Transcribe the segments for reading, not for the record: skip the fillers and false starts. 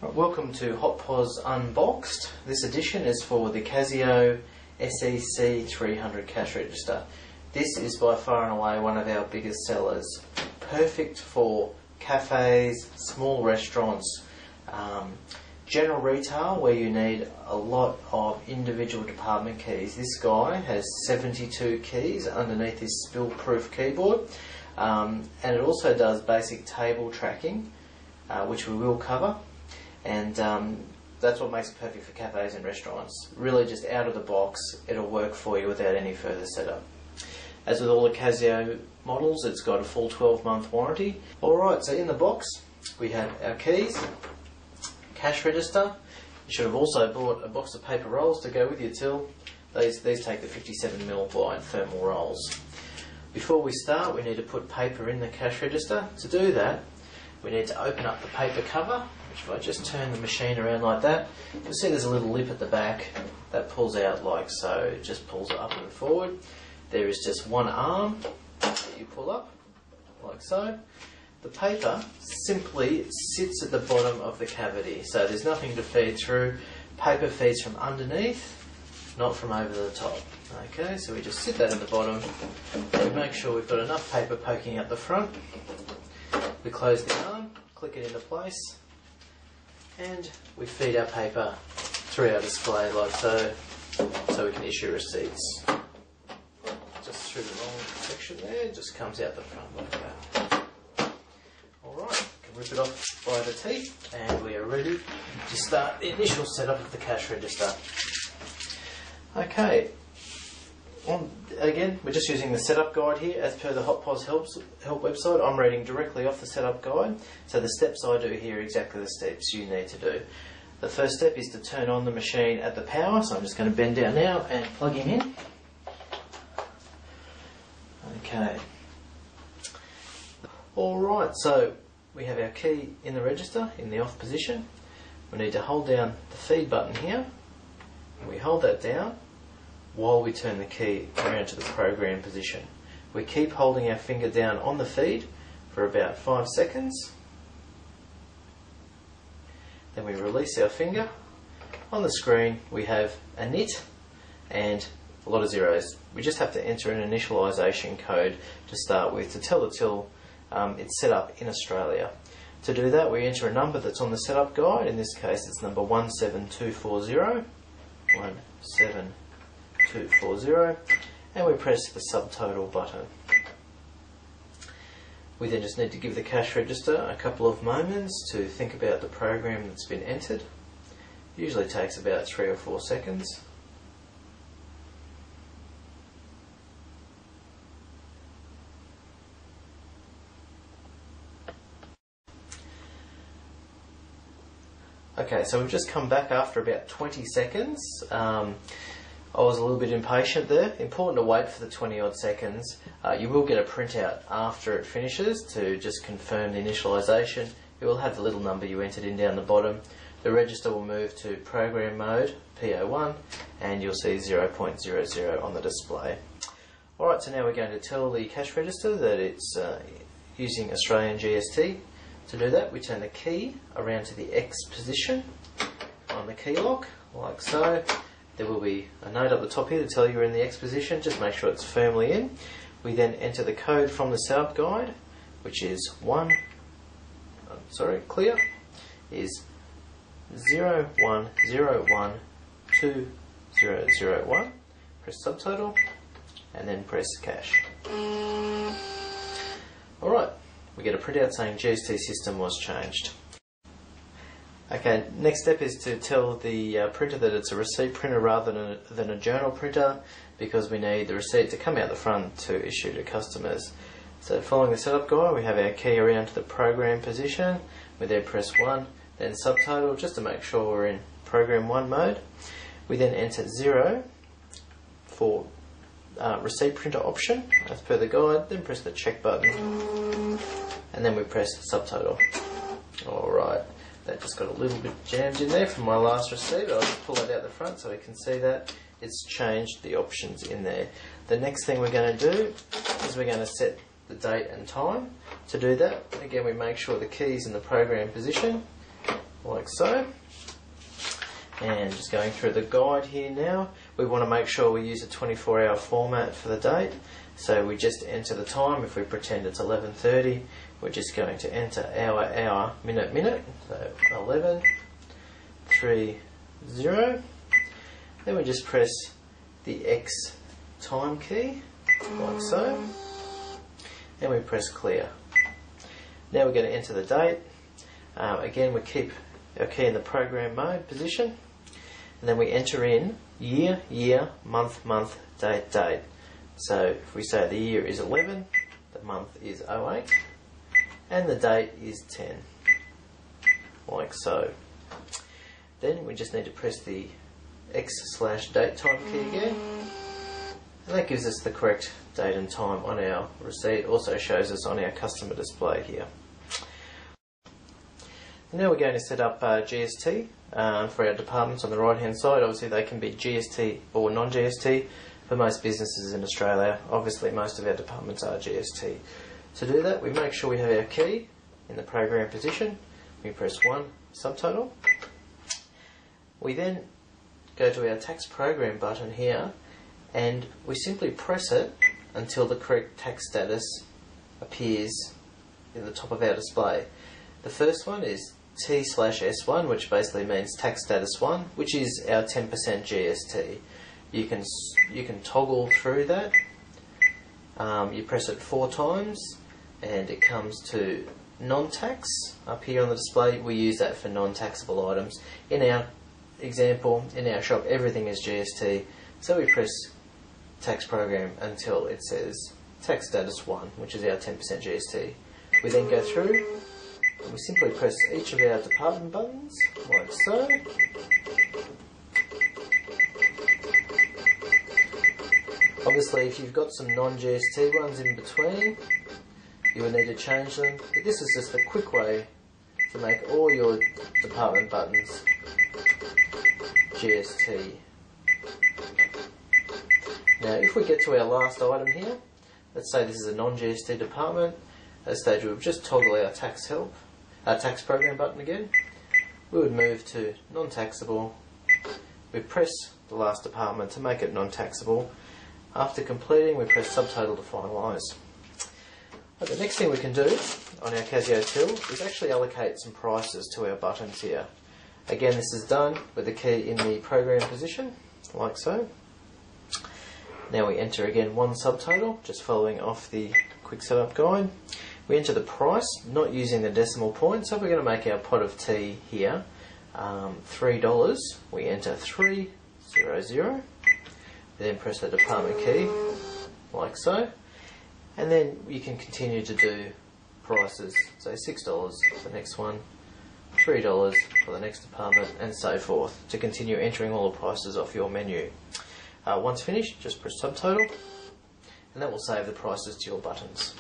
Right, welcome to Hot Pos Unboxed. This edition is for the Casio SE-C300 cash register. This is by far and away one of our biggest sellers. Perfect for cafes, small restaurants, general retail where you need a lot of individual department keys. This guy has 72 keys underneath his spill-proof keyboard, and it also does basic table tracking, which we will cover. And that's what makes it perfect for cafes and restaurants. Really just out of the box, it'll work for you without any further setup. As with all the Casio models, it's got a full 12-month warranty. Alright, so in the box we have our keys, cash register. You should have also bought a box of paper rolls to go with your till. These take the 57mm wide thermal rolls. Before we start, we need to put paper in the cash register. To do that, we need to open up the paper cover, which if I just turn the machine around like that, you'll see there's a little lip at the back that pulls out like so. It just pulls up and forward. There is just one arm that you pull up, like so. The paper simply sits at the bottom of the cavity, so there's nothing to feed through. Paper feeds from underneath, not from over the top. Okay, so we just sit that at the bottom. We make sure we've got enough paper poking out the front. We close the arm, click it into place, and we feed our paper through our display like so, so we can issue receipts. Just through the long section there, it just comes out the front like that. Alright, can rip it off by the teeth, and we are ready to start the initial setup of the cash register. Okay. Again, we're just using the setup guide here as per the Hot Pos help website. I'm reading directly off the setup guide, so the steps I do here are exactly the steps you need to do. The first step is to turn on the machine at the power, so I'm just going to bend down now and plug him in. Okay. Alright, so we have our key in the register in the off position. We need to hold down the feed button here. We hold that down while we turn the key around to the program position. We keep holding our finger down on the feed for about 5 seconds. Then we release our finger. On the screen we have a nit and a lot of zeros. We just have to enter an initialisation code to start with to tell the till it's set up in Australia. To do that, we enter a number that's on the setup guide. In this case it's number 17240. 17240, and we press the subtotal button. We then just need to give the cash register a couple of moments to think about the program that's been entered. Usually takes about 3 or 4 seconds. Okay, so we've just come back after about 20 seconds. I was a little bit impatient there. Important to wait for the 20 odd seconds. You will get a printout after it finishes to just confirm the initialisation. It will have the little number you entered in down the bottom. The register will move to program mode, PO1, and you'll see 0.00 on the display. Alright, so now we're going to tell the cash register that it's using Australian GST. To do that, we turn the key around to the X position on the key lock, like so. There will be a note up the top here to tell you you're in the X position. Just make sure it's firmly in. We then enter the code from the setup guide, which is clear, is 01012001. Press subtotal, and then press cash. Alright. We get a printout saying GST system was changed. Okay, next step is to tell the printer that it's a receipt printer rather than a journal printer, because we need the receipt to come out the front to issue to customers. So following the setup guide, we have our key around to the program position. We then press 1, then subtotal, just to make sure we're in program 1 mode. We then enter 0 for receipt printer option as per the guide, then press the check button, and then we press subtotal. Alright, that just got a little bit jammed in there from my last receipt. I'll just pull that out the front so we can see that it's changed the options in there. The next thing we're going to do is we're going to set the date and time. To do that, again, we make sure the key's in the program position. like so. And just going through the guide here now, we want to make sure we use a 24-hour format for the date. So we just enter the time. If we pretend it's 11:30, we're just going to enter hour, minute. So 11:30. Then we just press the X time key, like so. And we press clear. Now we're going to enter the date. Again, we keep our key in the program mode position. And then we enter in year, month, date. So if we say the year is 11, the month is 08, and the date is 10, like so. Then we just need to press the X/date time key again, and that gives us the correct date and time on our receipt. It also shows us on our customer display here. Now we're going to set up GST for our departments on the right hand side. Obviously they can be GST or non-GST for most businesses in Australia. Obviously most of our departments are GST. To do that, we make sure we have our key in the program position. We press 1 subtotal. We then go to our tax program button here, and we simply press it until the correct tax status appears in the top of our display. The first one is T/S1, which basically means tax status 1, which is our 10% GST. You can toggle through that. You press it 4 times and it comes to non-tax up here on the display. We use that for non-taxable items. In our example, in our shop, everything is GST, so we press tax program until it says tax status 1, which is our 10% GST. We then go through and we simply press each of our department buttons, like so. Obviously, if you've got some non-GST ones in between, you will need to change them. But this is just a quick way to make all your department buttons GST. Now, if we get to our last item here, let's say this is a non-GST department. At this stage, we'll just toggle our tax program button again. We would move to non-taxable. We press the last department to make it non-taxable. After completing, we press subtotal to finalise. The next thing we can do on our Casio till is actually allocate some prices to our buttons here. Again, this is done with the key in the program position, like so. Now we enter again 1 subtotal, just following off the quick setup guide. We enter the price, not using the decimal point, so if we're going to make our pot of tea here $3, we enter 300. We then press the department key, like so, and then you can continue to do prices, so $6 for the next one, $3 for the next department, and so forth, to continue entering all the prices off your menu. Once finished, just press subtotal, and that will save the prices to your buttons.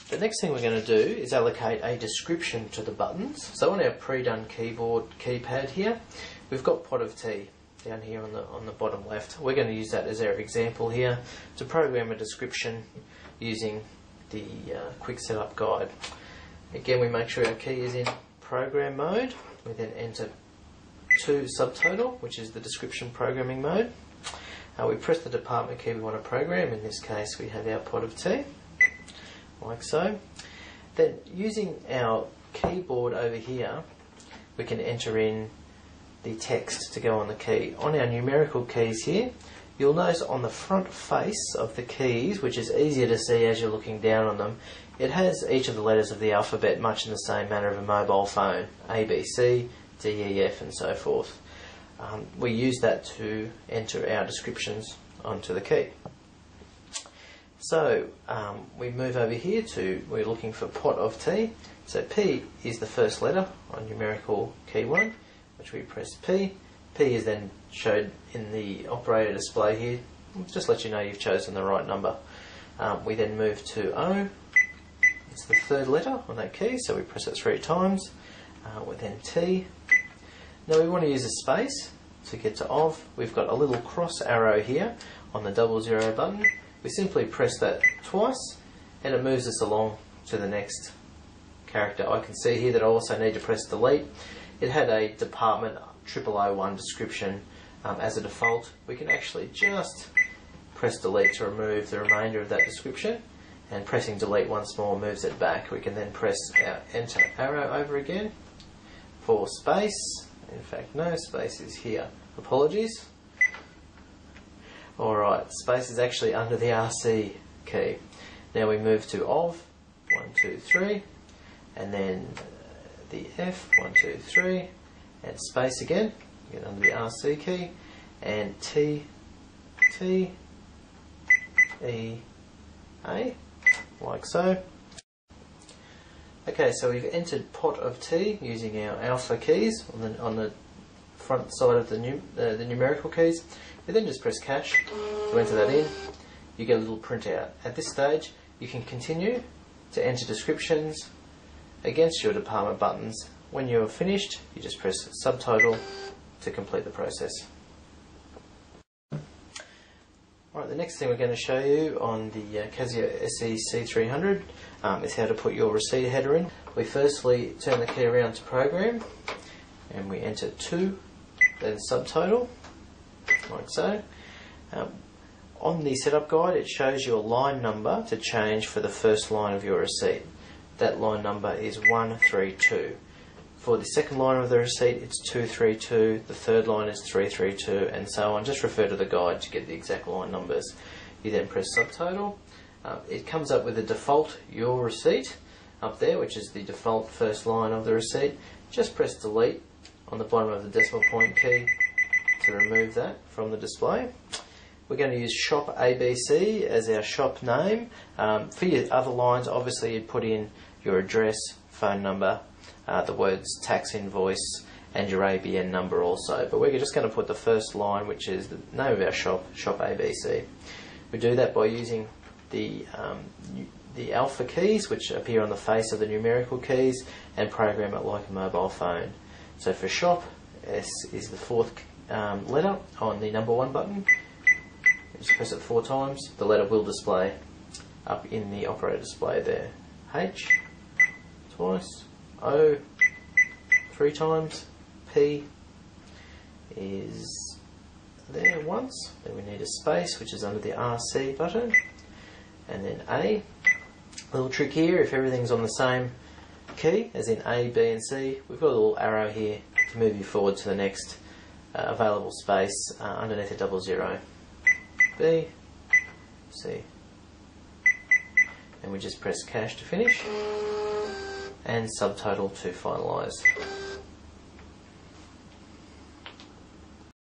The next thing we're going to do is allocate a description to the buttons. So on our pre-done keypad here, we've got pot of tea down here on the bottom left. We're going to use that as our example here to program a description using the quick setup guide. Again, we make sure our key is in program mode. We then enter 2 subtotal, which is the description programming mode. We press the department key we want to program. In this case, we have our pot of tea, like so. Then, using our keyboard over here, we can enter in the text to go on the key. On our numerical keys here, you'll notice on the front face of the keys, which is easier to see as you're looking down on them, it has each of the letters of the alphabet much in the same manner of a mobile phone, A, B, C, D, E, F, and so forth. We use that to enter our descriptions onto the key. So we move over here to, we're looking for pot of tea. So P is the first letter on numerical key 1, which we press P. P is then showed in the operator display here. Just let you know you've chosen the right number. We then move to O. It's the third letter on that key, so we press it 3 times. With then T. Now we want to use a space to get to OV. We've got a little cross arrow here on the 00 button. We simply press that twice and it moves us along to the next character. I can see here that I also need to press delete. It had a department 0001 description as a default. We can actually just press delete to remove the remainder of that description, and pressing delete once more moves it back. We can then press our enter arrow over again for space. In fact, no, space is here. Apologies. Alright, space is actually under the RC key. Now we move to of, 1, 2, 3, and then the F, 1, 2, 3, and space again under the RC key, and T, T, E, A, like so. Okay, so we've entered pot of T using our alpha keys on the front side of the numerical keys. We then just press cash to enter that in. You get a little printout. At this stage, you can continue to enter descriptions against your department buttons. When you're finished, you just press subtotal to complete the process. Alright, the next thing we're going to show you on the Casio SE-C300 is how to put your receipt header in. We firstly turn the key around to program, and we enter 2, then subtotal, like so. On the setup guide, it shows you a line number to change for the first line of your receipt. That line number is 132. For the second line of the receipt, it's 232, the third line is 332, and so on. Just refer to the guide to get the exact line numbers. You then press subtotal. It comes up with the default your receipt up there, which is the default first line of the receipt. Just press delete on the bottom of the decimal point key to remove that from the display. We're going to use shop ABC as our shop name. For your other lines, obviously you'd put in your address, phone number, the words tax invoice, and your ABN number also. But we're just going to put the first line, which is the name of our shop, shop ABC. We do that by using the alpha keys, which appear on the face of the numerical keys, and program it like a mobile phone. So for shop, S is the fourth letter on the number 1 button. Just press it 4 times. The letter will display up in the operator display there. H twice, O 3 times, P is there once. Then we need a space, which is under the RC button, and then A. A little trick here: if everything's on the same key, as in A, B, and C, we've got a little arrow here to move you forward to the next available space underneath a 00. B, C, and we just press cash to finish, and subtotal to finalise.